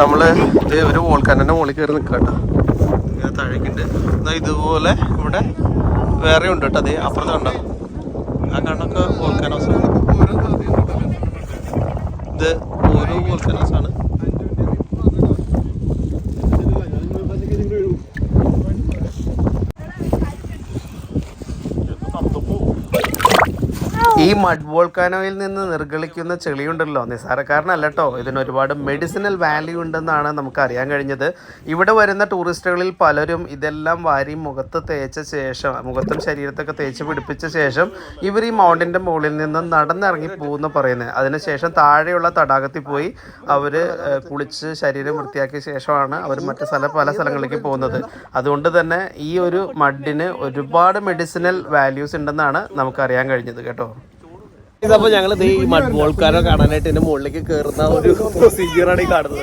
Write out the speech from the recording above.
നമ്മള് ഇത് ഒരു വോൾക്കാനന്റെ മുകളിൽ കയറി നിൽക്കട്ടോ. ഇങ്ങനെ താഴേക്കുണ്ട്. എന്നാൽ ഇതുപോലെ ഇവിടെ വേറെ ഉണ്ട് കേട്ടോ. അതേ അപ്പുറത്ത് കണ്ടോ, ആ കണ്ണൊക്കെ വോൾക്കാനോസ്. ഇത് ഓരോ വോൾക്കാനോസ് ആണ്. ഈ മഡ് വോൾക്കാനോയിൽ നിന്ന് നിർഗളിക്കുന്ന ചെളിയുണ്ടല്ലോ, നിസ്സാരക്കാരനല്ല കേട്ടോ. ഇതിന് ഒരുപാട് മെഡിസിനൽ വാല്യൂ ഉണ്ടെന്നാണ് നമുക്ക് അറിയാൻ കഴിഞ്ഞത്. ഇവിടെ വരുന്ന ടൂറിസ്റ്റുകളിൽ പലരും ഇതെല്ലാം വാരി മുഖത്ത് തേച്ച ശേഷം, മുഖത്തും ശരീരത്തൊക്കെ തേച്ച് പിടിപ്പിച്ച ശേഷം ഇവർ ഈ മൗണ്ടിൻ്റെ മുകളിൽ നിന്ന് നടന്നിറങ്ങി പോകുമെന്ന് പറയുന്നത്. അതിനുശേഷം താഴെയുള്ള തടാകത്തിൽ പോയി അവർ കുളിച്ച് ശരീരം വൃത്തിയാക്കിയ ശേഷമാണ് അവർ മറ്റ് പല സ്ഥലങ്ങളിലേക്ക് പോകുന്നത്. അതുകൊണ്ട് തന്നെ ഈ ഒരു മഡിന് ഒരുപാട് മെഡിസിനൽ വാല്യൂസ് ഉണ്ടെന്നാണ് നമുക്കറിയാൻ കഴിഞ്ഞത് കേട്ടോ. ഇതപ്പോൾ ഞങ്ങൾ ഈ മഡ് വോൾക്കാനോ കാണാനായിട്ട് ഇതിൻ്റെ മുകളിലേക്ക് കയറുന്ന ഒരു പ്രൊസീജിയറാണ് ഈ കാണുന്നത്.